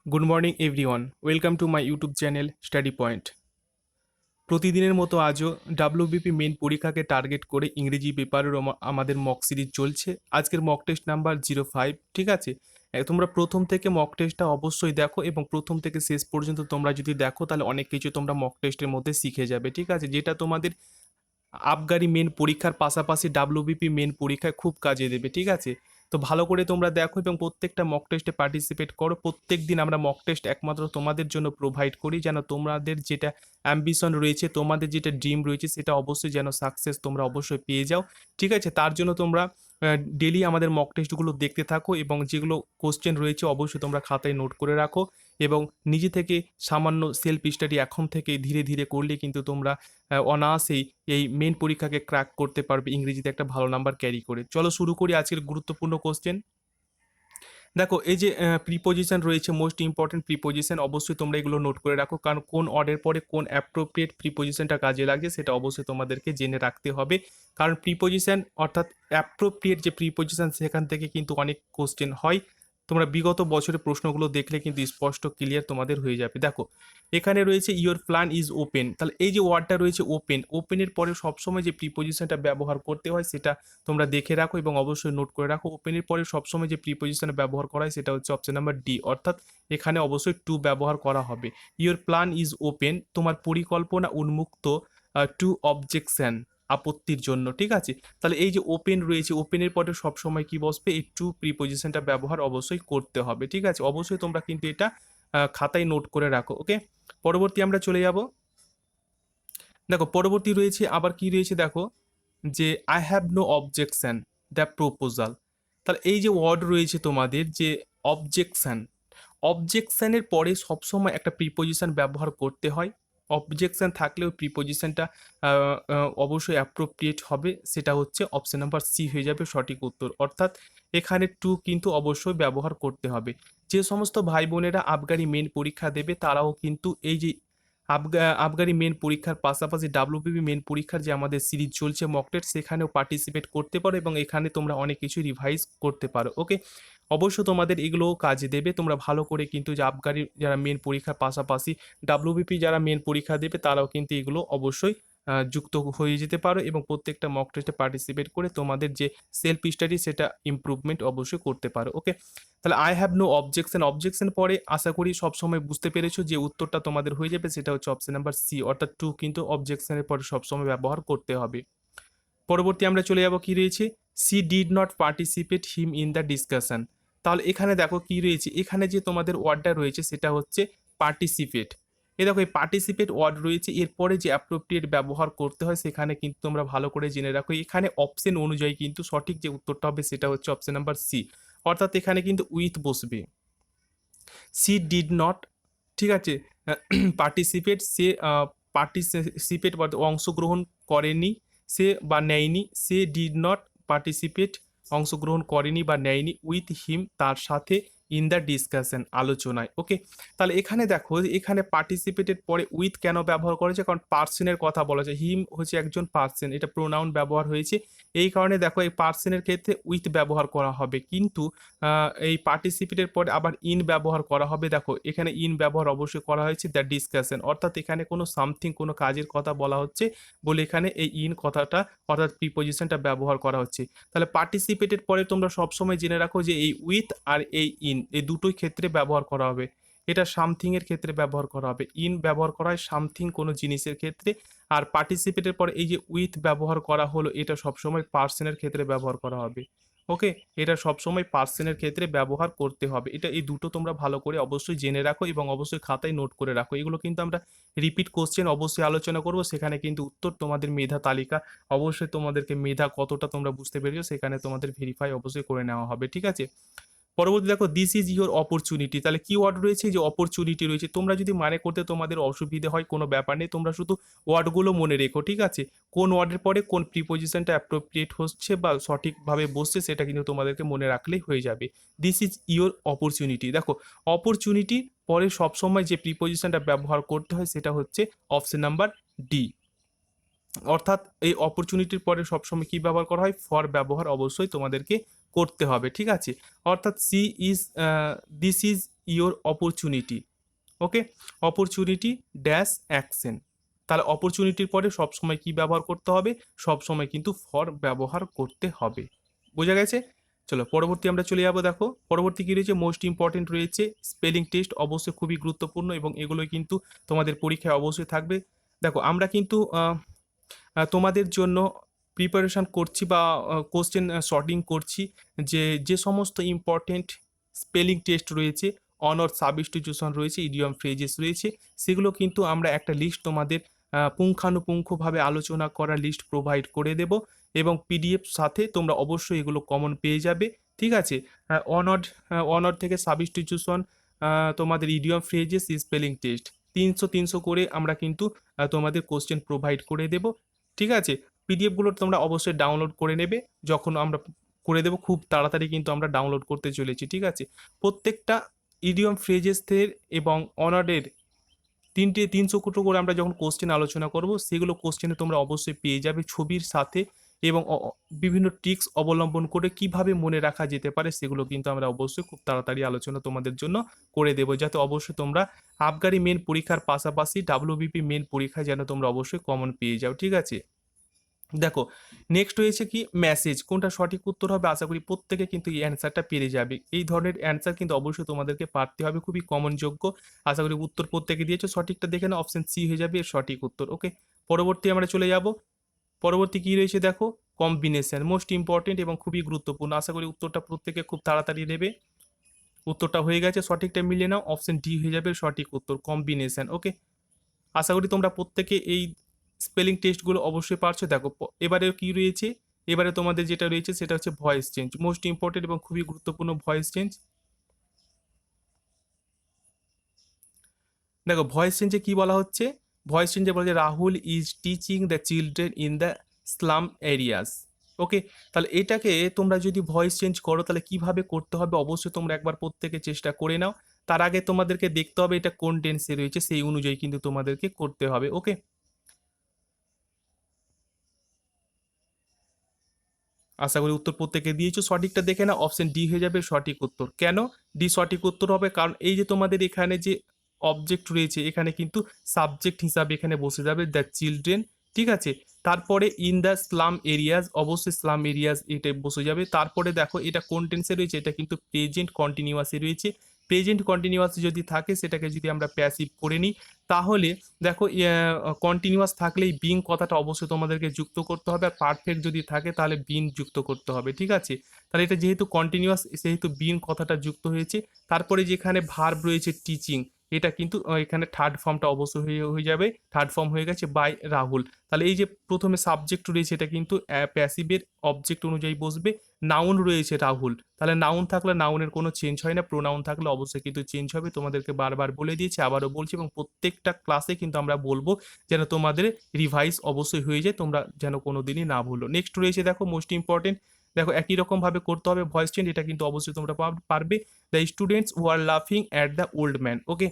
Good morning everyone, welcome to my YouTube channel study point. প্রতিদিনের মতো আজও WBP main পরীক্ষাকে টার্গেট করে ইংরেজি পেপারের আমাদের মক সিরিজ চলছে। আজকের মক টেস্ট নাম্বার 05, ঠিক আছে। তোমরা প্রথম থেকে মক টেস্টটা অবশ্যই দেখো এবং প্রথম থেকে শেষ পর্যন্ত তোমরা যদি দেখো তাহলে অনেক কিছু তোমরা মক টেস্টের মধ্যে শিখে যাবে, ঠিক আছে, যেটা তোমাদের আবগারি মেন পরীক্ষার পাশাপাশি ডাব্লিউবিপি মেন পরীক্ষায় খুব কাজে দেবে, ঠিক আছে। তো ভালো করে তোমরা দেখো এবং প্রত্যেকটা মক টেস্টে পার্টিসিপেট করো। প্রত্যেক দিন আমরা মক টেস্ট একমাত্র তোমাদের জন্য প্রোভাইড করি, যেন তোমাদের যেটা অ্যাম্বিশন রয়েছে, তোমাদের যেটা ড্রিম রয়েছে, সেটা অবশ্যই যেন সাকসেস তোমরা অবশ্যই পেয়ে যাও, ঠিক আছে। তার জন্য তোমরা ডেলি আমাদের মক টেস্টগুলো দেখতে থাকো এবং যেগুলো কোশ্চেন রয়েছে অবশ্যই তোমরা খাতায় নোট করে রাখো এবং নিজে থেকে সামান্য সেলফ স্টাডি এখন থেকে ধীরে ধীরে করলে কিন্তু তোমরা অনায়াসেই এই মেন পরীক্ষাকে ক্র্যাক করতে পারবে ইংরেজিতে একটা ভালো নাম্বার ক্যারি করে। চলো শুরু করি আজকের গুরুত্বপূর্ণ কোশ্চেন। দেখো, এই যে প্রিপোজিশন রয়েছে, মোস্ট ইম্পর্টেন্ট প্রিপোজিশন, অবশ্যই তোমরা এগুলো নোট করে রাখো, কারণ কোন অর্ডের পরে কোন অ্যাপ্রোপ্রিয়েট প্রিপোজিশনটা কাজে লাগে সেটা অবশ্যই তোমাদেরকে জেনে রাখতে হবে। কারণ প্রিপোজিশন অর্থাৎ অ্যাপ্রোপ্রিয়েট যে প্রিপোজিশন সেখান থেকে কিন্তু অনেক কোশ্চেন হয়। তোমরা বিগত বছরের প্রশ্নগুলো দেখলে কিন্তু স্পষ্ট ক্লিয়ার তোমাদের হয়ে যাবে। দেখো, এখানে রয়েছে ইওর প্ল্যান ইজ ওপেন। তাহলে এই যে ওয়ার্ডটা রয়েছে ওপেন, ওপেনের পরে সবসময় যে প্রিপোজিশনটা ব্যবহার করতে হয় সেটা তোমরা দেখে রাখো এবং অবশ্যই নোট করে রাখো। ওপেনের পরে সবসময় যে প্রিপোজিশন ব্যবহার করা হয় সেটা হচ্ছে অপশন নাম্বার ডি, অর্থাৎ এখানে অবশ্যই টু ব্যবহার করা হবে। ইওর প্ল্যান ইজ ওপেন, তোমার পরিকল্পনা উন্মুক্ত টু অবজেকশন, আপত্তির জন্য, ঠিক আছে। তাহলে এই যে ওপেন রয়েছে, ওপেনের পরে সবসময় কি বসবে, এই টু প্রিপোজিশনটা ব্যবহার অবশ্যই করতে হবে, ঠিক আছে। অবশ্যই তোমরা কিন্তু এটা খাতায় নোট করে রাখো, ওকে। পরবর্তী আমরা চলে যাব। দেখো, পরবর্তী রয়েছে আবার কি রয়েছে, দেখো যে I have no objection the proposal. তাহলে এই যে ওয়ার্ড রয়েছে তোমাদের যে অবজেকশন, অবজেকশনের পরে সবসময় একটা প্রিপোজিশন ব্যবহার করতে হয়। অবজেকশন থাকলেও প্রিপোজিশনটা অবশ্যই অ্যাপ্রোপ্রিয়েট হবে, সেটা হচ্ছে অপশন নাম্বার সি হয়ে যাবে সঠিক উত্তর। অর্থাৎ এখানে টু কিন্তু অবশ্যই ব্যবহার করতে হবে। যে সমস্ত ভাই বোনেরা আবগারি মেন পরীক্ষা দেবে তারাও কিন্তু এই যে আবগারি মেন পরীক্ষার পাশাপাশি ডাব্লিউবিপি মেন পরীক্ষার যে আমাদের সিরিজ চলছে মক টেস্ট, সেখানেও পার্টিসিপেট করতে পারো এবং এখানে তোমরা অনেক কিছু রিভাইজ করতে পারো, ওকে। অবশ্য তোমাদের এগুলোও কাজে দেবে। তোমরা ভালো করে কিন্তু যে আবগারি যারা মেন পরীক্ষার পাশাপাশি ডাব্লিউবিপি যারা মেন পরীক্ষা দেবে তারাও কিন্তু এগুলো অবশ্যই যুক্ত হয়ে যেতে পারো এবং প্রত্যেকটা মক টেস্টে পার্টিসিপেট করে তোমাদের যে সেলফ স্টাডি সেটা ইমপ্রুভমেন্ট অবশ্যই করতে পারো, ওকে। তাহলে I have no objection, objection পরে আশা করি সবসময় বুঝতে পেরেছো যে উত্তরটা তোমাদের হয়ে যাবে, সেটা হচ্ছে অপশন নাম্বার সি, অর্থাৎ টু কিন্তু অবজেকশনের পরে সবসময় ব্যবহার করতে হবে। পরবর্তী আমরা চলে যাব, কি রয়েছে, C did not participate him in the discussion. তাহলে এখানে দেখো কি রয়েছে, এখানে যে তোমাদের ওয়ার্ডটা রয়েছে সেটা হচ্ছে পার্টিসিপেট। এ দেখো, এই পার্টিসিপেট ওয়ার্ড রয়েছে, এরপরে যে অ্যাপ্রোপ্রিয়েট ব্যবহার করতে হয় সেখানে কিন্তু তোমরা ভালো করে জেনে রাখো। এখানে অপশন অনুযায়ী কিন্তু সঠিক যে উত্তরটা হবে সেটা হচ্ছে অপশন নাম্বার সি, অর্থাৎ এখানে কিন্তু উইথ বসবে। সি ডিড নট, ঠিক আছে, পার্টিসিপেট, সে পার্টিসিপেট অংশগ্রহণ করেনি, সে বা নেয়নি, সে ডিড নট পার্টিসিপেট অংশগ্রহণ করেনি বা নেয়নি উইথ হিম তার সাথে ইন দ্য ডিসকাশন আলোচনায়, ওকে। তাহলে এখানে দেখো, এখানে পার্টিসিপেটের পরে উইথ কেন ব্যবহার করেছে, কারণ পার্সনের কথা বলা যায়, হিম হচ্ছে একজন পার্সন, এটা প্রোনাউন ব্যবহার হয়েছে, এই কারণে দেখো এই পার্সনের ক্ষেত্রে উইথ ব্যবহার করা হবে, কিন্তু এই পার্টিসিপেটের পরে আবার ইন ব্যবহার করা হবে। দেখো এখানে ইন ব্যবহার অবশ্যই করা হয়েছে দ্য ডিসকাশন, অর্থাৎ এখানে কোনো সামথিং কোনো কাজের কথা বলা হচ্ছে বলে এখানে এই ইন কথাটা অর্থাৎ প্রিপোজিশনটা ব্যবহার করা হচ্ছে। তাহলে পার্টিসিপেটের পরে তোমরা সবসময় জেনে রাখো যে এই উইথ আর এই ইন এই দুটোই ক্ষেত্রে ব্যবহার করা হবে। এটা সামথিং এর ক্ষেত্রে ব্যবহার করা হবে, ইন ব্যবহার করা হয় সামথিং কোনো জিনিসের ক্ষেত্রে, আর পার্টিসিপেটের পরে এই যে উইথ ব্যবহার করা হলো এটা সবসময় পার্সনের ক্ষেত্রে ব্যবহার করা হবে, ওকে। এটা সবসময় পার্সনের ক্ষেত্রে ব্যবহার করতে হবে। এটা এই দুটো তোমরা ভালো করে অবশ্যই জেনে রাখো এবং অবশ্যই খাতায় নোট করে রাখো। এগুলো কিন্তু আমরা রিপিট কোশ্চেন অবশ্যই আলোচনা করব, সেখানে কিন্তু উত্তর তোমাদের মেধা তালিকা অবশ্যই তোমাদেরকে মেধা কতটা তোমরা বুঝতে পেরেছো সেখানে তোমাদের ভেরিফাই অবশ্যই করে নেওয়া হবে, ঠিক আছে। পরবর্তী দেখো, দিস ইজ ইওর অপরচুনিটি। তাহলে কি ওয়ার্ড রয়েছে, যে অপরচুনিটি রয়েছে, তোমরা যদি মানে করতে তোমাদের অসুবিধে হয় কোনো ব্যাপার নেই, তোমরা শুধু ওয়ার্ডগুলো মনে রেখো, ঠিক আছে। কোন ওয়ার্ডের পরে কোন প্রিপোজিশনটা অ্যাপ্রোপ্রিয়েট হচ্ছে বা সঠিকভাবে বসছে সেটা কিন্তু তোমাদেরকে মনে রাখলেই হয়ে যাবে। This is your opportunity. দেখো, অপরচুনিটি পরে সবসময় যে প্রিপোজিশনটা ব্যবহার করতে হয় সেটা হচ্ছে অপশন নাম্বার ডি, অর্থাৎ এই অপরচুনিটির পরে সবসময় কি ব্যবহার করা হয়, ফর ব্যবহার অবশ্যই তোমাদেরকে করতে হবে, ঠিক আছে। অর্থাৎ she is this is your opportunity. Okay, opportunity dash action. তাহলে অপরচুনিটির পরে সবসময় কি ব্যবহার করতে হবে? সবসময় কিন্তু ফর ব্যবহার করতে হবে। বোঝা গেছে? চলো পরবর্তী আমরা চলে যাবো। দেখো পরবর্তী কী রয়েছে, মোস্ট ইম্পর্টেন্ট রয়েছে স্পেলিং টেস্ট, অবশ্যই খুবই গুরুত্বপূর্ণ এবং এগুলোই কিন্তু তোমাদের পরীক্ষায় অবশ্যই থাকবে। দেখো আমরা কিন্তু তোমাদের জন্য প্রিপারেশান করছি বা কোশ্চেন শর্টিং করছি, যে সমস্ত ইম্পর্টেন্ট স্পেলিং টেস্ট রয়েছে, অনর সাবস্টিটিউশন রয়েছে, ইডিয়ম ফ্রেজেস রয়েছে, সেগুলো কিন্তু আমরা একটা লিস্ট তোমাদের পুঙ্খানুপুঙ্খভাবে আলোচনা করা লিস্ট প্রোভাইড করে দেব এবং পিডিএফ সাথে তোমরা অবশ্যই এগুলো কমন পেয়ে যাবে। ঠিক আছে, অনর্ড অনর থেকে সাবস্টিটিউশন, তোমাদের ইডিয়ম ফ্রেজেস, স্পেলিং টেস্ট 300 করে আমরা কিন্তু তোমাদের কোশ্চেন প্রোভাইড করে দেব। ঠিক আছে, পিডিএফগুলো তোমরা অবশ্যই ডাউনলোড করে নেবে, যখন আমরা করে দেবো খুব তাড়াতাড়ি কিন্তু আমরা ডাউনলোড করতে চলেছি। ঠিক আছে, প্রত্যেকটা ইডিয়ম ফ্রেজেসের এবং অনার্ডের 300 করে আমরা যখন কোশ্চেন আলোচনা করব, সেগুলো কোশ্চেনে তোমরা অবশ্যই পেয়ে যাবে ছবির সাথে এবং বিভিন্ন ট্রিক্স অবলম্বন করে কিভাবে মনে রাখা যেতে পারে, সেগুলো কিন্তু আমরা অবশ্যই খুব তাড়াতাড়ি আলোচনা তোমাদের জন্য করে দেবো, যাতে অবশ্যই তোমরা আবগারি মেন পরীক্ষার পাশাপাশি ডাব্লিউবিপি মেন পরীক্ষায় যেন তোমরা অবশ্যই কমন পেয়ে যাও। ঠিক আছে, দেখো নেক্সট হয়েছে কি মেসেজ, কোনটা সঠিক উত্তর হবে? আশা করি প্রত্যেকে কিন্তু এই অ্যান্সারটা পেরে যাবে। এই ধরনের অ্যান্সার কিন্তু অবশ্যই তোমাদেরকে পারতে হবে, খুবই কমন যোগ্য। আশা করি উত্তর প্রত্যেকে দিয়েছো, সঠিকটা দেখে না, অপশন সি হয়ে যাবে এর সঠিক উত্তর। ওকে, পরবর্তী আমরা চলে যাব। পরবর্তী কি রয়েছে দেখো, কম্বিনেশন, মোস্ট ইম্পর্টেন্ট এবং খুবই গুরুত্বপূর্ণ। আশা করি উত্তরটা প্রত্যেকে খুব তাড়াতাড়ি দেবে। উত্তরটা হয়ে গেছে, সঠিকটা মিলিয়ে নাও, অপশন ডি হয়ে যাবে সঠিক উত্তর, কম্বিনেশন। ওকে, আশা করি তোমরা প্রত্যেকে এই স্পেলিং টেস্টগুলো অবশ্যই পারছো। দেখো এবারে কি রয়েছে, এবারে তোমাদের যেটা রয়েছে সেটা হচ্ছে ভয়েস চেঞ্জ, মোস্ট ইম্পর্টেন্ট এবং খুবই গুরুত্বপূর্ণ ভয়েস চেঞ্জ। দেখো ভয়েস চেঞ্জে কি বলা হচ্ছে, ভয়েস চেঞ্জে বলা হচ্ছে Rahul is teaching the children in the slum areas. Okay, তাহলে এটাকে তোমরা যদি ভয়েস চেঞ্জ করো তাহলে কিভাবে করতে হবে অবশ্যই তোমরা একবার প্রত্যেকে চেষ্টা করে নাও। তার আগে তোমাদেরকে দেখতে হবে এটা কোন টেন্সে রয়েছে, সেই অনুযায়ী কিন্তু তোমাদেরকে করতে হবে। ওকে, আশা করি উত্তর প্রত্যেকে দিয়েছো, সঠিকটা দেখে না, অপশন ডি হয়ে যাবে সঠিক উত্তর। কেন ডি সঠিক উত্তর হবে? কারণ এই যে তোমাদের এখানে যে অবজেক্ট রয়েছে, এখানে কিন্তু সাবজেক্ট হিসাবে এখানে বসে যাবে দ্য চিলড্রেন। ঠিক আছে, তারপরে ইন দ্য স্লাম এরিয়াজ, অবশ্যই স্লাম এরিয়াজ এটা বসে যাবে। তারপরে দেখো এটা কোন টেন্সে রয়েছে, এটা কিন্তু প্রেজেন্ট কন্টিনিউয়াসে রয়েছে। প্রেজেন্ট কন্টিনিউয়াস যদি থাকে, সেটাকে যদি আমরা প্যাসিভ করে নিই, তাহলে দেখো কন্টিনিউয়াস থাকলেই বিং কথাটা অবশ্যই তোমাদেরকে যুক্ত করতে হবে, আর পারফেক্ট যদি থাকে তাহলে বিন যুক্ত করতে হবে। ঠিক আছে, তাহলে এটা যেহেতু কন্টিনিউয়াস সেহেতু বিন কথাটা যুক্ত হয়েছে। তারপরে যেখানে ভার্ব রয়েছে টিচিং, এটা কিন্তু এখানে থার্ড ফর্মটা অবশ্যই হয়ে যাবে, থার্ড ফর্ম হয়ে গেছে বাই রাহুল। তাহলে এই যে প্রথমে সাবজেক্ট রয়েছে এটা কিন্তু প্যাসিভের অবজেক্ট অনুযায়ী বসবে। নাউন রয়েছে রাহুল, তাহলে নাউন থাকলে নাউনের কোনো চেঞ্জ হয় না, প্রোনাউন থাকলে অবশ্যই কিন্তু চেঞ্জ হবে। তোমাদেরকে বারবার বলে দিয়েছি, আবারও বলছি, এবং প্রত্যেকটা ক্লাসে কিন্তু আমরা বলবো যেন তোমাদের রিভাইজ অবশ্যই হয়ে যায়, তোমরা যেন কোনো দিনই না ভুলো। নেক্সট রয়েছে দেখো মোস্ট ইম্পর্টেন্ট, দেখো একই রকমভাবে করতে হবে ভয়েস চেঞ্জ, এটা কিন্তু অবশ্যই তোমরা পারবে। দ্য স্টুডেন্টস হু আর লাফিং at the old man. Okay,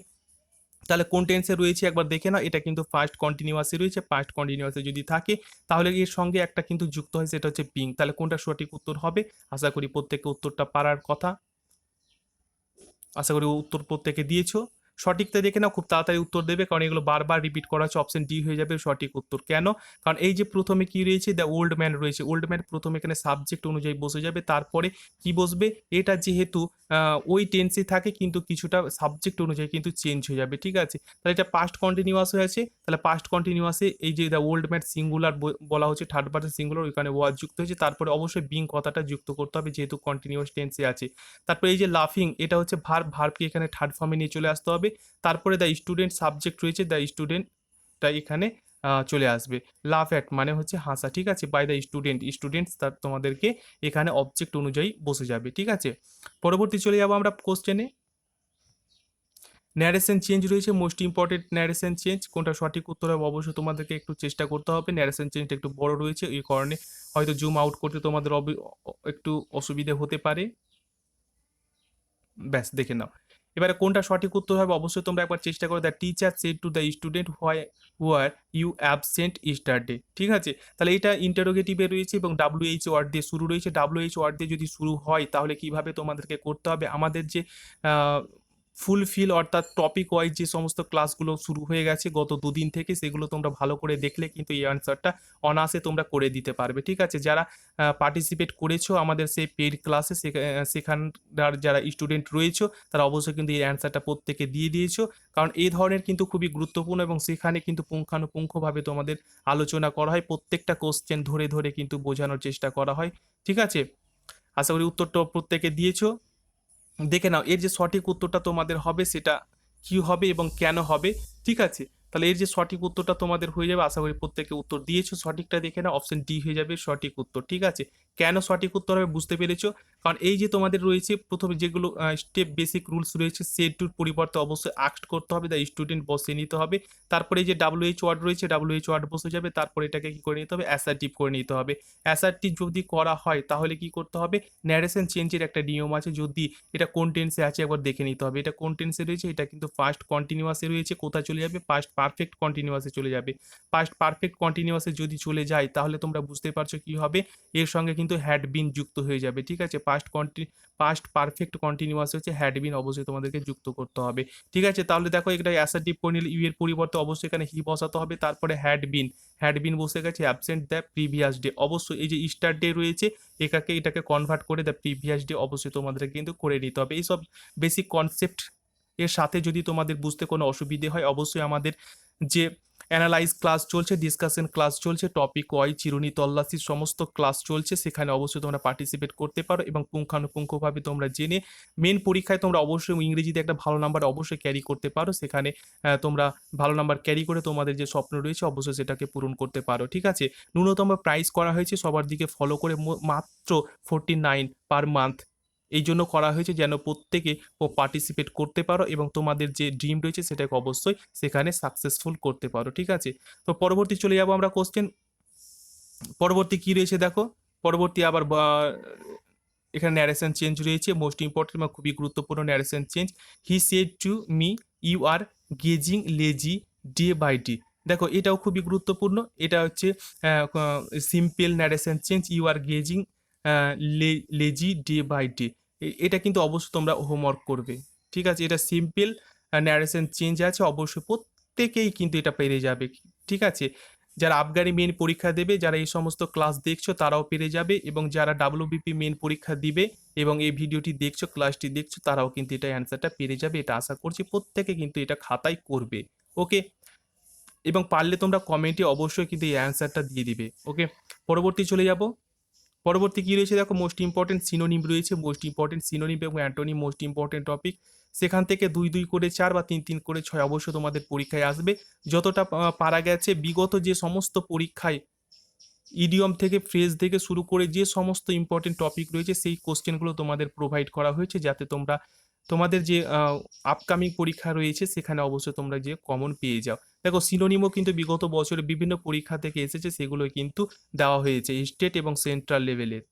তাহলে কোন টেন্সে রয়েছে একবার দেখে নাও, এটা কিন্তু ফার্স্ট কন্টিনিউয়াসে রয়েছে। ফার্স্ট কন্টিনিউয়াসে যদি থাকে তাহলে এর সঙ্গে একটা কিন্তু যুক্ত হয়, সেটা হচ্ছে বিং। তাহলে কোনটা সঠিক উত্তর হবে? আশা করি প্রত্যেককে উত্তরটা পারার কথা, আশা করি উত্তর প্রত্যেকে দিয়েছো। সঠিকটা দেখে নাও, খুব তাড়াতাড়ি উত্তর দেবে, কারণ এগুলো বারবার রিপিট করা হচ্ছে। অপশন ডি হয়ে যাবে সঠিক উত্তর। কেন? কারণ এই যে প্রথমে কি রয়েছে, দ্য ওল্ড ম্যান রয়েছে, ওল্ড ম্যান প্রথমে এখানে সাবজেক্ট অনুযায়ী বসে যাবে, তারপরে কি বসবে, এটা যেহেতু ওই টেন্সে থাকে কিন্তু কিছুটা সাবজেক্ট অনুযায়ী কিন্তু চেঞ্জ হয়ে যাবে। ঠিক আছে, তাহলে এটা পাস্ট কন্টিনিউয়াস হয়ে আছে, তাহলে পাস্ট কন্টিনিউয়াসে এই যে দ্য ওল্ড ম্যান সিঙ্গুলার বলা হচ্ছে, থার্ড পার্সন সিঙ্গুলার, ওইখানে ওয়াজ যুক্ত হয়েছে, তারপরে অবশ্যই বিং কথাটা যুক্ত করতে হবে যেহেতু কন্টিনিউয়াস টেন্সে আছে। তারপরে এই যে লাফিং, এটা হচ্ছে ভার্বকে এখানে থার্ড ফর্মে নিয়ে চলে আসতে হবে। তারপরে দ্য স্টুডেন্ট সাবজেক্ট রয়েছে, দ্য স্টুডেন্টটা এখানে চলে আসবে। লাভ অ্যাট মানে হচ্ছে হাসা। ঠিক আছে, বাই দ্য স্টুডেন্টস তার তোমাদেরকে এখানে অবজেক্ট অনুযায়ী বসে যাবে। ঠিক আছে, পরবর্তী চলে যাবো আমরা কোশ্চেনে। ন্যারেশন চেঞ্জ রয়েছে, মোস্ট ইম্পর্টেন্ট ন্যারেশন চেঞ্জ, কোনটা সঠিক উত্তর হবে অবশ্যই তোমাদেরকে একটু চেষ্টা করতে হবে। ন্যারেশন চেঞ্জটা একটু বড় রয়েছে, এই কারণে হয়তো জুম আউট করতে তোমাদের একটু অসুবিধে হতে পারে। ব্যাস দেখে নাও, এবারে কোনটা সঠিক উত্তর হবে অবশ্যই তোমরা একবার চেষ্টা করো। The teacher said to the student were you absent yesterday. ঠিক আছে, তাহলে এটা ইন্টারোগেটিভে রয়েছে এবং ডাব্লিউএইচ ওয়ার্ড দিয়ে শুরু রয়েছে। ডাব্লিউএইচ ওয়ার্ড দিয়ে যদি শুরু হয় তাহলে কিভাবে তোমাদেরকে করতে হবে, আমাদের যে ফুলফিল অর্থাৎ টপিক ওয়াইজ যে সমস্ত ক্লাসগুলো শুরু হয়ে গেছে গত দুদিন থেকে, সেগুলো তোমরা ভালো করে দেখলে কিন্তু এই অ্যান্সারটা অনায়াসে তোমরা করে দিতে পারবে। ঠিক আছে, যারা পার্টিসিপেট করেছো আমাদের সেই পেইড ক্লাসে, সেখানকার যারা স্টুডেন্ট রয়েছে তারা অবশ্যই কিন্তু এই অ্যান্সারটা প্রত্যেকে দিয়ে দিয়েছো, কারণ এই ধরনের কিন্তু খুবই গুরুত্বপূর্ণ এবং সেখানে কিন্তু পুঙ্খানুপুঙ্খভাবে তোমাদের আলোচনা করা হয়, প্রত্যেকটা কোশ্চেন ধরে ধরে কিন্তু বোঝানোর চেষ্টা করা হয়। ঠিক আছে, আশা করি উত্তরটা প্রত্যেকে দিয়েছো। দেখে নাও এর যে সঠিক উত্তরটা তোমাদের হবে সেটা কি হবে এবং কেন হবে। ঠিক আছে, তাহলে এর যে সঠিক উত্তরটা তোমাদের হয়ে যাবে, আশা করি প্রত্যেকে উত্তর দিয়েছো, সঠিকটা দেখে নাও, অপশন ডি হয়ে যাবে সঠিক উত্তর। ঠিক আছে, কেন সঠিক উত্তর হবে বুঝতে পেরেছো, কারণ এই যে তোমাদের রয়েছে প্রথমে যেগুলো স্টেপ বেসিক রুলস রয়েছে সেটুর পরিবর্তে অবশ্যই আস্কড করতে হবে, দ্য স্টুডেন্ট বসে নিতে হবে, তারপরে এই যে ডাব্লিউএইচ ওয়ার্ড রয়েছে ডাব্লিউএইচ ওয়ার্ড বসে যাবে, তারপরে এটাকে কি করে নিতে হবে, অ্যাসার্টিভ করে নিতে হবে। অ্যাসার্টিভ যদি করা হয় তাহলে কি করতে হবে, ন্যারেশন চেঞ্জের একটা নিয়ম আছে, যদি এটা কোন টেন্সে আছে একবার দেখে নিতে হবে, এটা কোন টেন্সে রয়েছে, এটা কিন্তু পাস্ট কন্টিনিউয়াসে রয়েছে, কোথায় চলে যাবে, পাস্ট পারফেক্ট কন্টিনিউয়াসে চলে যাবে। পাস্ট পারফেক্ট কন্টিনিউয়াসে যদি চলে যায় তাহলে তোমরা বুঝতে পারছো কি হবে, এর সঙ্গে কিন্তু হ্যাড বিন যুক্ত হয়ে যাবে। ঠিক আছে, পাস্ট পারফেক্ট কন্টিনিউয়াস হচ্ছে, হ্যাড বিন অবশ্যই তোমাদেরকে যুক্ত করতে হবে। ঠিক আছে, তাহলে দেখো এটা অ্যাসার্টিভ করে নিলে ইউ এর পরিবর্তে অবশ্যই এখানে হি বসাতে হবে, তারপরে হ্যাড বিন বসে গেছে, অ্যাবসেন্ট দ্য প্রিভিয়াস ডে, অবশ্যই এই যে স্টার ডে রয়েছে এটাকে কনভার্ট করে দ্য প্রিভিয়াস ডে অবশ্যই তোমাদের কিন্তু করে নিতে হবে। এইসব বেসিক কনসেপ্ট এর সাথে যদি তোমাদের বুঝতে কোনো অসুবিধে হয় অবশ্যই আমাদের যে অ্যানালাইজ ক্লাস চলছে, ডিসকাশন ক্লাস চলছে, টপিক ওয়াইজ চিরুনি তল্লাশির সমস্ত ক্লাস চলছে, সেখানে অবশ্যই তোমরা পার্টিসিপেট করতে পারো এবং পুঙ্খানুপুঙ্খভাবে তোমরা জেনে মেন পরীক্ষায় তোমরা অবশ্যই ইংরেজিতে একটা ভালো নাম্বার অবশ্যই ক্যারি করতে পারো, সেখানে তোমরা ভালো নাম্বার ক্যারি করে তোমাদের যে স্বপ্ন রয়েছে অবশ্যই সেটাকে পূরণ করতে পারো। ঠিক আছে, ন্যূনতম প্রাইস করা হয়েছে সবার দিকে ফলো করে মাত্র 49 পার মান্থ, এই জন্য করা হয়েছে যেন প্রত্যেকে পার্টিসিপেট করতে পারো এবং তোমাদের যে ড্রিম রয়েছে সেটাকে অবশ্যই সেখানে সাকসেসফুল করতে পারো। ঠিক আছে, তো পরবর্তী চলে যাবো আমরা কোশ্চেন। পরবর্তী কি রয়েছে দেখো, পরবর্তী আবার এখানে ন্যারেশন চেঞ্জ রয়েছে, মোস্ট ইম্পর্টেন্ট এবং খুবই গুরুত্বপূর্ণ narration change. He said to me you are getting lazy day by day, দেখো এটাও খুবই গুরুত্বপূর্ণ, এটা হচ্ছে simple narration change, you are getting lazy day by day, এটা কিন্তু অবশ্যই তোমরা হোমওয়ার্ক করবে। ঠিক আছে, এটা সিম্পল ন্যারেশন চেঞ্জ আছে, অবশ্যই প্রত্যেকেই কিন্তু এটা পেরে যাবে। ঠিক আছে, যারা আবগারি মেন পরীক্ষা দেবে, যারা এই সমস্ত ক্লাস দেখছো তারাও পেরে যাবে, এবং যারা ডাব্লিউবিপি মেন পরীক্ষা দিবে এবং এই ভিডিওটি দেখছো ক্লাসটি দেখছো তারাও কিন্তু এটা অ্যান্সারটা পেরে যাবে, এটা আশা করছি প্রত্যেকে কিন্তু এটা খাতায় করবে। ওকে, এবং পারলে তোমরা কমেন্টে অবশ্যই কিন্তু এই অ্যান্সারটা দিয়ে দিবে। ওকে, পরবর্তী চলে যাব। পরবর্তী কী রয়েছে দেখো, মোস্ট ইম্পর্টেন্ট সিনোনিম রয়েছে, মোস্ট ইম্পর্টেন্ট সিনোনিম এবং অ্যান্টোনিম মোস্ট ইম্পর্টেন্ট টপিক, সেখান থেকে 2 2 করে 4 বা 3 3 করে 6 অবশ্যই তোমাদের পরীক্ষায় আসবে। যতটা পারা গেছে বিগত যে সমস্ত পরীক্ষায় ইডিয়ম থেকে ফ্রেজ থেকে শুরু করে যে সমস্ত ইম্পর্টেন্ট টপিক রয়েছে সেই কোশ্চেনগুলো তোমাদের প্রোভাইড করা হয়েছে, যাতে তোমরা তোমাদের যে আপকামিং পরীক্ষা রয়েছে সেখানে অবশ্যই তোমরা যে কমন পেয়ে যাও। দেখো সিনোনিমও কিন্তু বিগত বছরে বিভিন্ন পরীক্ষা থেকে এসেছে, সেগুলো কিন্তু দেওয়া হয়েছে স্টেট এবং সেন্ট্রাল লেভেলের।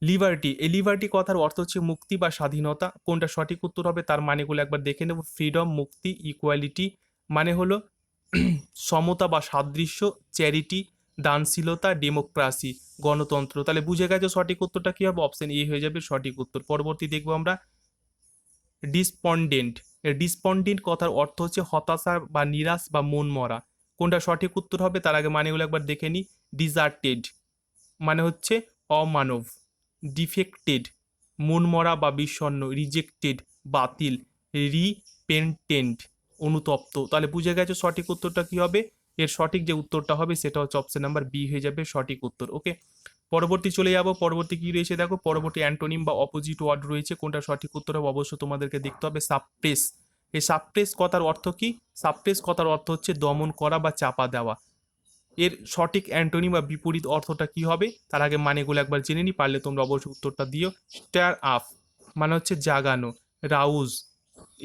লিবার্টি, এই লিবার্টি কথার অর্থ হচ্ছে মুক্তি বা স্বাধীনতা, কোনটা সঠিক উত্তর হবে তার মানেগুলো একবার দেখে নেব। ফ্রিডম মুক্তি, ইকুয়ালিটি মানে হলো সমতা বা সাদৃশ্য, চ্যারিটি দানশীলতা, ডেমোক্রাসি গণতন্ত্র, তাহলে বুঝে গেছে সঠিক উত্তরটা কী হবে, অপশন এ হয়ে যাবে সঠিক উত্তর। পরবর্তী দেখবো আমরা ডিসপন্ডেন্ট, ডিসপন্ডেন্ট কথার অর্থ হচ্ছে হতাশা বা নিরাশ বা মন মরা, কোনটা সঠিক উত্তর হবে তার আগে মানেগুলো একবার দেখে নিই। ডিজার্টেড মানে হচ্ছে অমানব, ডিফেক্টেড মনমরা বা বিষণ্ণ, রিজেক্টেড বাতিল, রিপেন্টেন্ট অনুতপ্ত, তাহলে বুঝে গেছে সঠিক উত্তরটা কি হবে। এর সঠিক যে উত্তরটা হবে সেটা হচ্ছে অপশন নাম্বার বি হয়ে যাবে সঠিক উত্তর। ওকে, পরবর্তী চলে যাব। পরবর্তী কি রয়েছে দেখো, পরবর্তী অ্যান্টোনিম বা অপোজিট ওয়ার্ড রয়েছে, কোনটা সঠিক উত্তর হবে অবশ্যই তোমাদেরকে দেখতে হবে। সাপ্রেস, এই সাপ্রেস কথার অর্থ কি, সাপ্রেস কথার অর্থ হচ্ছে দমন করা বা চাপা দেওয়া, এর সঠিক অ্যান্টোনিম বা বিপরীত অর্থটা কি হবে তার আগে মানেগুলো একবার জেনে নিই, পারলে তোমরা অবশ্যই উত্তরটা দিও। স্টার আপ মানে হচ্ছে জাগানো, রাউজ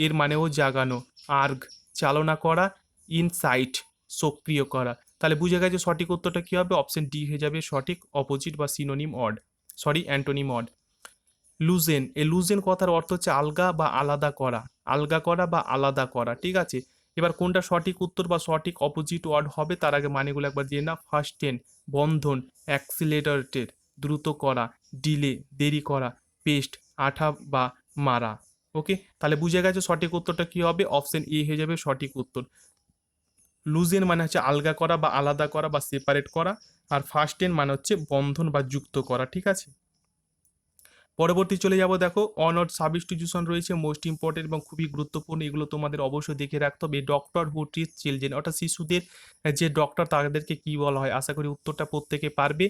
এর মানেও জাগানো, আর্গ চালনা করা, ইনসাইট সক্রিয় করা, তাহলে বুঝে গেছে সঠিক উত্তরটা কি হবে, অপশন ডি হয়ে যাবে সঠিক অপোজিট বা synonym odd, sorry antonym odd. Loosen, এই লুজেন কথার অর্থ হচ্ছে আলগা বা আলাদা করা, আলগা করা বা আলাদা করা। ঠিক আছে, এবার কোনটা সঠিক উত্তর বা সঠিক অপোজিট ওয়ার্ড হবে তার আগে মানেগুলো একবার দিয়ে না। ফাস্টেন বন্ধন, অ্যাক্সিলারেটেড দ্রুত করা, ডিলে দেরি করা, পেস্ট আঠা বা মারা, ওকে, তাহলে বুঝে গেছো সঠিক উত্তরটা কি হবে, অপশন এ হয়ে যাবে সঠিক উত্তর। লুজেন মানে হচ্ছে আলগা করা বা আলাদা করা বা সেপারেট করা, আর ফাস্টেন মানে হচ্ছে বন্ধন বা যুক্ত করা, ঠিক আছে। পরবর্তী চলে যাব, দেখো অন সাবস্টিটিউশন রয়েছে, মোস্ট ইম্পর্টেন্ট এবং খুবই গুরুত্বপূর্ণ, এগুলো তোমাদের অবশ্যই দেখে রাখতে হবে। ডক্টর হু ট্রিটস চিলড্রেন, অর্থাৎ শিশুদের যে ডক্টর তাদেরকে কি বলা হয়, আশা করি উত্তরটা প্রত্যেকে পারবে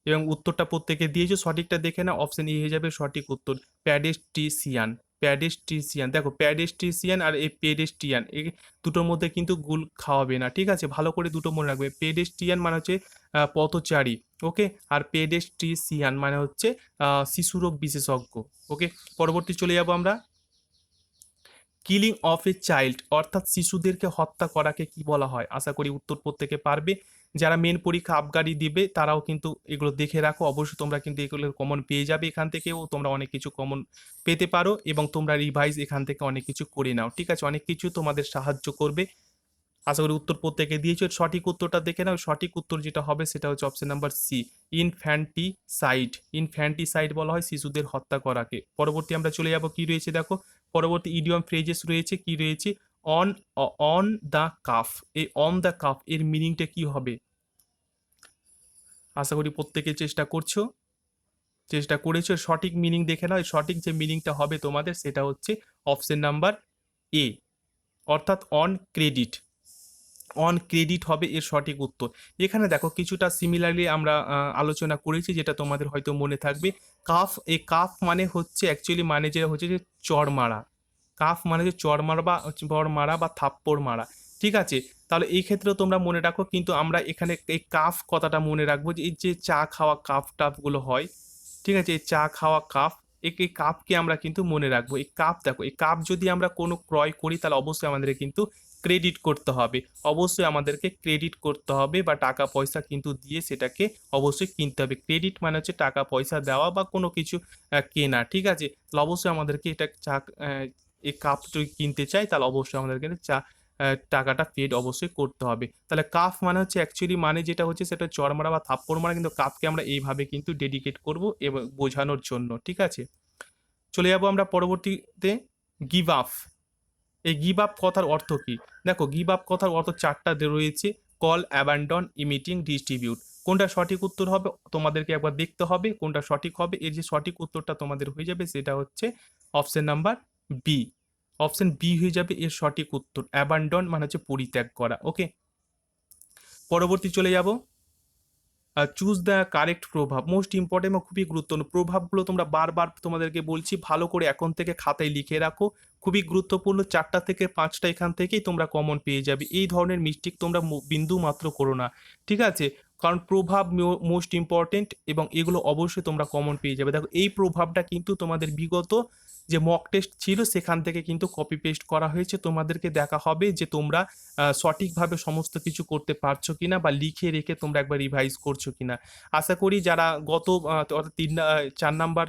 এবং উত্তরটা প্রত্যেকে দিয়েছে। সঠিকটা দেখে না, অপশন এ হয়ে যাবে সঠিক উত্তর, প্যাডেস্ট্রিশিয়ান। প্যাডেস্ট্রিশিয়ান, দেখো প্যাডেস্ট্রিশিয়ান আর এই পেডেস্ট্রিয়ান, এই দুটোর মধ্যে কিন্তু গুল খাওয়াবে না, ঠিক আছে, ভালো করে দুটো মনে রাখবে। পেডেস্ট্রিয়ান মানে হচ্ছে পথচারী, ওকে, আর পেডেস্ট্রিশিয়ান মানে হচ্ছে শিশুরোগ বিশেষজ্ঞ। ওকে, পরবর্তী চলে যাব আমরা, কিলিং অফ এ চাইল্ড, অর্থাৎ শিশুদেরকে হত্যা করাকে কি বলা হয়, আশা করি উত্তর প্রত্যেকে পারবে। যারা মেন পরীক্ষা আবগারি দিবে তারাও কিন্তু এগুলো দেখে রাখো, অবশ্যই তোমরা কিন্তু এগুলো কমন পেয়ে যাবে, এখান থেকেও তোমরা অনেক কিছু কমন পেতে পারো এবং তোমরা রিভাইজ এখান থেকে অনেক কিছু করে নাও, ঠিক আছে, অনেক কিছু তোমাদের সাহায্য করবে। আশা করি উত্তর প্রত্যেকে দিয়েছো, সঠিক উত্তরটা দেখে নাও। সঠিক উত্তর যেটা হবে সেটা হচ্ছে option number C, infanticide. Infanticide বলা হয় শিশুদের হত্যা করাকে। পরবর্তী আমরা চলে যাব, কি রয়েছে দেখো, পরবর্তী ইডিয়ম ফ্রেজেস রয়েছে, কি রয়েছে, অন, অন দ্য কাফ। এই অন দ্য কাফ এর মিনিংটা কি হবে, আশা করি প্রত্যেকে চেষ্টা করেছো। সঠিক মিনিং দেখে নাও, সঠিক যে মিনিংটা হবে তোমাদের সেটা হচ্ছে অপশন নাম্বার এ, অর্থাৎ অন ক্রেডিট। অন ক্রেডিট হবে এর সঠিক উত্তর। এখানে দেখো কিছুটা সিমিলারলি আমরা আলোচনা করেছি, যেটা তোমাদের হয়তো মনে থাকবে। কাফ, এই কাফ মানে হচ্ছে অ্যাকচুয়ালি মানে যে হচ্ছে যে চড় মারা। কাফ মানে যে চড় মারা বা থাপ্পড় মারা, ঠিক আছে। তাহলে এই ক্ষেত্রেও তোমরা মনে রাখো, কিন্তু আমরা এখানে এই কাফ কথাটা মনে রাখবো, যে এই যে চা খাওয়া কাপ টাপগুলো হয়, ঠিক আছে, এই চা খাওয়া কাপ, এই কাপকে আমরা কিন্তু মনে রাখবো। এই কাপ, দেখো এই কাপ যদি আমরা কোনো ক্রয় করি তাহলে অবশ্যই আমাদের কিন্তু ক্রেডিট করতে হবে, অবশ্যই আমাদেরকে ক্রেডিট করতে হবে বা টাকা পয়সা কিন্তু দিয়ে সেটাকে অবশ্যই কিনতে হবে। ক্রেডিট মানে হচ্ছে টাকা পয়সা দেওয়া বা কোনো কিছু কেনা, ঠিক আছে। তাহলে অবশ্যই আমাদেরকে এটা এই কাপ যদি কিনতে চাই তাহলে অবশ্যই আমাদেরকে টাকাটা পেড অবশ্যই করতে হবে। তাহলে কাফ মানে হচ্ছে অ্যাকচুয়ালি মানে যেটা হচ্ছে সেটা চড় মারা বা থাপ্পড় মারা, কিন্তু কাফকে আমরা এইভাবে কিন্তু ডেডিকেট করব এবং বোঝানোর জন্য, ঠিক আছে। চলে যাবো আমরা পরবর্তীতে, গিভ আপ। এই গিভ আপ কথার অর্থ কি, দেখো গিভ আপ কথার অর্থ চারটা রয়েছে, কল, অ্যাবান্ডন, ইমিটিং, ডিস্ট্রিবিউট। কোনটা সঠিক উত্তর হবে তোমাদেরকে একবার দেখতে হবে কোনটা সঠিক হবে। এর যে সঠিক উত্তরটা তোমাদের হয়ে যাবে সেটা হচ্ছে option number B, option B হয়ে যাবে এর সঠিক উত্তর, অ্যাবান্ডন মানে হচ্ছে পরিত্যাগ করা। ওকে, পরবর্তী চলে যাব, চুজ দ্য কারেক্ট প্রভাব, মোস্ট ইম্পর্টেন্ট এবং খুবই গুরুত্বপূর্ণ প্রভাবগুলো তোমরা বারবার তোমাদেরকে বলছি, ভালো করে এখন থেকে খাতায় লিখে রাখো, খুবই গুরুত্বপূর্ণ, 4টা থেকে 5টা এখান থেকেই তোমরা কমন পেয়ে যাবে, এই ধরনের মিস্টেক তোমরা বিন্দু মাত্র করো না, ঠিক আছে, কারণ প্রভাব মোস্ট ইম্পর্টেন্ট এবং এগুলো অবশ্যই তোমরা কমন পেয়ে যাবে। দেখো এই প্রভাবটা কিন্তু তোমাদের বিগত যে মক টেস্ট ছিল সেখান থেকে কিন্তু কপি পেস্ট করা হয়েছে, তোমাদেরকে দেখা হবে যে তোমরা সঠিকভাবে সমস্ত কিছু করতে পারছো কিনা বা লিখে রেখে তোমরা একবার রিভাইজ করছো কিনা। আশা করি যারা গত অর্থাৎ 4 নাম্বার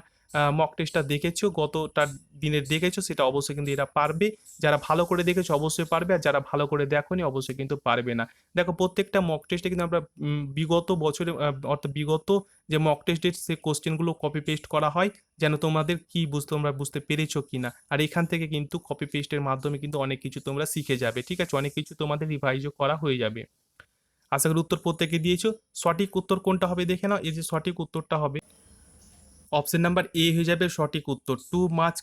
মক টেস্টটা দেখেছো, গতটার দিনের দেখেছো, সেটা অবশ্যই কিন্তু এরা পারবে। যারা ভালো করে দেখেছো অবশ্যই পারবে, আর যারা ভালো করে দেখোনি অবশ্যই কিন্তু পারবে না। দেখো প্রত্যেকটা মক টেস্টে কিন্তু আমরা বিগত বছরে অর্থাৎ বিগত যে মক টেস্টের সে কোশ্চেনগুলো কপি পেস্ট করা হয়, যেন তোমাদের কি তোমরা বুঝতে পেরেছো কিনা। আর এখান থেকে কিন্তু কপি পেস্টের মাধ্যমে কিন্তু অনেক কিছু তোমরা শিখে যাবে, ঠিক আছে, অনেক কিছু তোমাদের রিভাইজও করা হয়ে যাবে। আশা করি উত্তর প্রত্যেকে দিয়েছো। সঠিক উত্তর কোনটা হবে দেখে নাও, এই যে সঠিক উত্তরটা হবে অপশন নাম্বার এ হয়ে যাবে সঠিক উত্তর, too much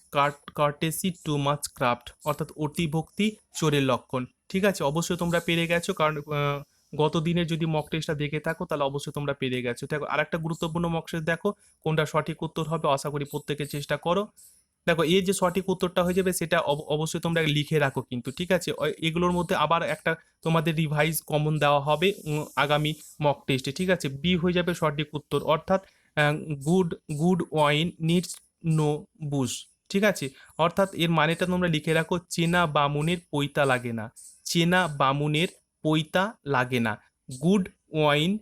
courtesy too much craft, অর্থাৎ অতিভক্তি চোরের লক্ষণ, ঠিক আছে। অবশ্যই তোমরা পেরে গেছো, কারণ গত দিনের যদি মক টেস্টটা দেখে থাকো তাহলে অবশ্যই তোমরা পেরে গেছো। দেখো আরেকটা গুরুত্বপূর্ণ মক টেস্ট দেখো কোনটা সঠিক উত্তর হবে, আশা করি প্রত্যেকে চেষ্টা করো। দেখো এর যে সঠিক উত্তরটা হয়ে যাবে সেটা অবশ্যই তোমরা লিখে রাখো কিন্তু, ঠিক আছে। এগুলোর মধ্যে আবার একটা তোমাদের রিভাইজ কমন দেওয়া হবে আগামী মক টেস্টে, ঠিক আছে। বি হয়ে যাবে সঠিক উত্তর, অর্থাৎ good good wine needs no bush, ঠিক আছে। অর্থাৎ এর মানেটা তোমরা লিখে রাখো, চেনা বামুনের পৈতা লাগে না, চেনা বামুনের পৈতা লাগে না, good wine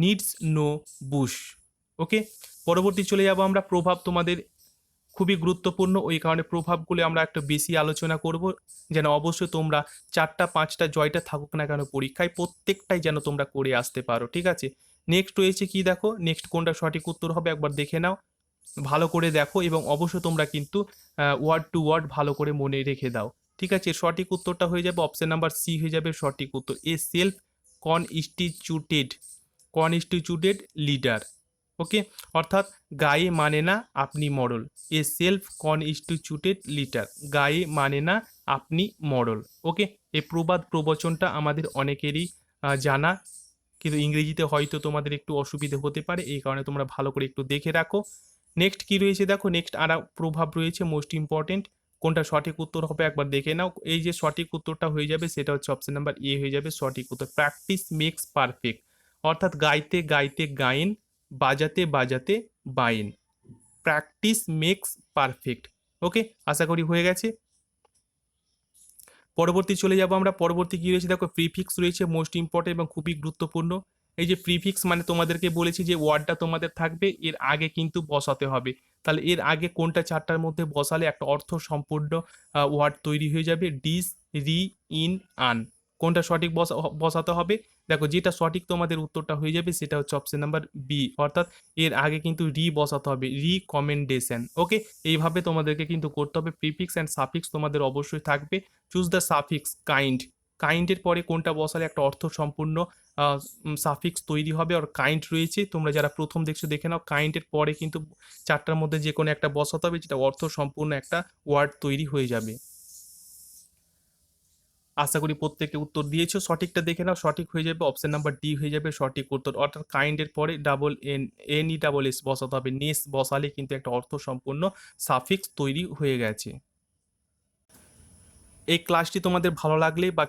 needs no bush. Okay, পরবর্তী চলে যাব আমরা, প্রভাব তোমাদের খুবই গুরুত্বপূর্ণ, ওই কারণে প্রভাবগুলো আমরা একটু বেশি আলোচনা করব, যেন অবশ্যই তোমরা 4টা 5টা জয়টা থাকুক না কেন পরীক্ষায়, প্রত্যেকটাই যেন তোমরা করে আসতে পারো, ঠিক আছে। নেক্সট রয়েছে কি দেখো, নেক্সট কোনটা সঠিক উত্তর হবে একবার দেখে নাও, ভালো করে দেখো এবং অবশ্যই তোমরা কিন্তু ওয়ার্ড টু ওয়ার্ড ভালো করে মনে রেখে দাও। ঠিক আছে, সঠিক উত্তরটা হয়ে যাবে অপশন নাম্বার সি হয়ে যাবে সঠিক উত্তর। A self constituted constituted leader. Okay, অর্থাৎ গায়ে মানে না আপনি model. A self constituted leader, গায়ে মানে না আপনি মডেল। ওকে, এই প্রবাদ প্রবচনটা আমাদের অনেকেরই জানা, কিন্তু ইংরেজিতে হয়তো তোমাদের একটু অসুবিধে হতে পারে, এই কারণে তোমরা ভালো করে একটু দেখে রাখো। নেক্সট কি রয়েছে দেখো, নেক্সট আর প্রভাব রয়েছে মোস্ট ইম্পর্টেন্ট। কোনটা সঠিক উত্তর হবে একবার দেখে নাও। এই যে সঠিক উত্তরটা হয়ে যাবে সেটা হচ্ছে অপশন নাম্বার এ হয়ে যাবে সঠিক উত্তর। প্র্যাকটিস মেক্স পারফেক্ট, অর্থাৎ গাইতে গাইতে গায়েন, বাজাতে বাজাতে বাইন। Practice makes perfect. ওকে, আশা করি হয়ে গেছে। পরবর্তী চলে যাব আমরা। পরবর্তী কি রয়েছে দেখো, প্রিফিক্স রয়েছে মোস্ট ইম্পর্টেন্ট এবং খুবই গুরুত্বপূর্ণ। এই যে প্রিফিক্স মানে তোমাদেরকে বলেছি যে ওয়ার্ডটা তোমাদের থাকবে, এর আগে কিন্তু বসাতে হবে। তাহলে এর আগে কোনটা চারটার মধ্যে বসালে একটা অর্থ সম্পূর্ণ ওয়ার্ড তৈরি হয়ে যাবে? ডিস, রি, ইন, আন। কোনটা সঠিক বসাতে হবে? দেখো, যেটা সঠিক তোমাদের উত্তরটা হয়ে যাবে সেটা হচ্ছে অপশন নাম্বার বি, অর্থাৎ এর আগে কিন্তু রি বসাতে হবে, রিকমেন্ডেশন। ওকে, এইভাবে তোমাদেরকে কিন্তু করতে হবে। প্রিফিক্স অ্যান্ড সাফিক্স তোমাদের অবশ্যই থাকবে। চুজ দ্য সাফিক্স কাইন্ড, কাইন্ডের পরে কোনটা বসালে একটা অর্থ সম্পূর্ণ সাফিক্স তৈরি হবে। আর কাইন্ড রয়েছে, তোমরা যারা প্রথম দেখছো দেখে নাও, কাইন্ডের পরে কিন্তু চারটার মধ্যে যে কোনো একটা বসাতে হবে, যেটা অর্থ সম্পূর্ণ একটা ওয়ার্ড তৈরি হয়ে যাবে। আশা করি প্রত্যেকে উত্তর দিয়েছো। সঠিকটা দেখে নাও, সঠিক হয়ে যাবে অপশন নাম্বার ডি হয়ে যাবে সঠিক উত্তর, অর্থাৎ কাইন্ডের পরে double N, N E double S বসাতে হবে। নেস বসালে কিন্তু একটা অর্থ সম্পূর্ণ সাফিক্স তৈরি হয়ে গেছে। এই ক্লাসটি তোমাদের ভালো লাগলে বা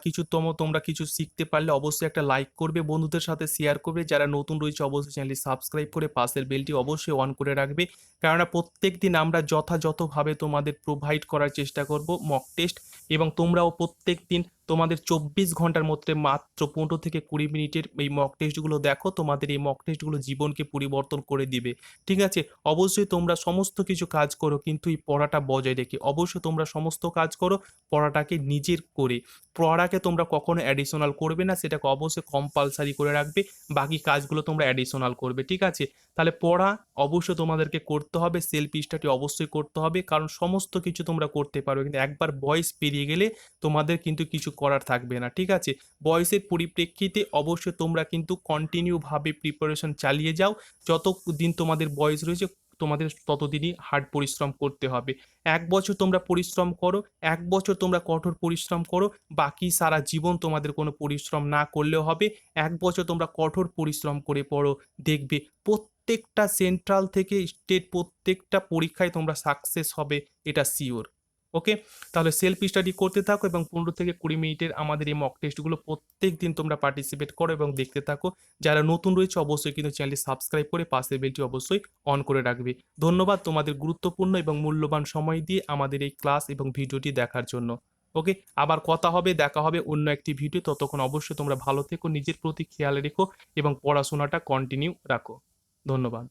তোমরা কিছু শিখতে পারলে অবশ্যই একটা লাইক করবে, বন্ধুদের সাথে শেয়ার করবে। যারা নতুন রয়েছে অবশ্যই চ্যানেলটি সাবস্ক্রাইব করে পাশের বেলটি অবশ্যই অন করে রাখবে, কেননা প্রত্যেক দিন আমরা যথাযথভাবে তোমাদের প্রোভাইড করার চেষ্টা করব মক টেস্ট, এবং তোমরাও প্রত্যেক দিন তোমাদের 24 ঘন্টার মধ্যে মাত্র 15 থেকে 20 মিনিটের এই মক টেস্টগুলো দেখো। তোমাদের এই মক টেস্টগুলো জীবনকে পরিবর্তন করে দিবে। ঠিক আছে, অবশ্যই তোমরা সমস্ত কিছু কাজ করো, কিন্তু এই পড়াটা বজায় রেখে। অবশ্যই তোমরা সমস্ত কাজ করো পড়াটাকে নিজের করে। পড়াকে তোমরা কখনো অ্যাডিশনাল করবে না, সেটাকে অবশ্যই কম্পালসারি করে রাখবে। বাকি কাজগুলো তোমরা অ্যাডিশনাল করবে। ঠিক আছে, তাহলে পড়া অবশ্যই তোমাদেরকে করতে হবে, সেলফ স্টাডি অবশ্যই করতে হবে, কারণ সমস্ত কিছু তোমরা করতে পারবে, কিন্তু একবার বয়স পেরিয়ে গেলে তোমাদের কিন্তু কিছু করার থাকবে না। ঠিক আছে, বয়সের পরিপ্রেক্ষিতে অবশ্যই তোমরা কিন্তু কন্টিনিউভাবে প্রিপারেশন চালিয়ে যাও। যত দিন তোমাদের বয়স রয়েছে তোমাদের ততদিনই হার্ড পরিশ্রম করতে হবে। 1 বছর তোমরা পরিশ্রম করো, 1 বছর তোমরা কঠোর পরিশ্রম করো, বাকি সারা জীবন তোমাদের কোনো পরিশ্রম না করলেও হবে। 1 বছর তোমরা কঠোর পরিশ্রম করে পড়ো, দেখবে প্রত্যেকটা সেন্ট্রাল থেকে স্টেট প্রত্যেকটা পরীক্ষায় তোমরা সাকসেস হবে, এটা শিওর। ওকে, তাহলে সেলফ স্টাডি করতে থাকো এবং 15 থেকে 20 মিনিটের আমাদের এই মক টেস্টগুলো প্রত্যেক দিন তোমরা পার্টিসিপেট করো এবং দেখতে থাকো। যারা নতুন রয়েছে অবশ্যই কিন্তু চ্যানেলটি সাবস্ক্রাইব করে পাশের বেলটি অবশ্যই অন করে রাখবে। ধন্যবাদ তোমাদের গুরুত্বপূর্ণ এবং মূল্যবান সময় দিয়ে আমাদের এই ক্লাস এবং ভিডিওটি দেখার জন্য। ওকে, আবার কথা হবে, দেখা হবে অন্য একটি ভিডিও। ততক্ষণ অবশ্যই তোমরা ভালো থেকো, নিজের প্রতি খেয়াল রেখো এবং পড়াশোনাটা কন্টিনিউ রাখো। ধন্যবাদ।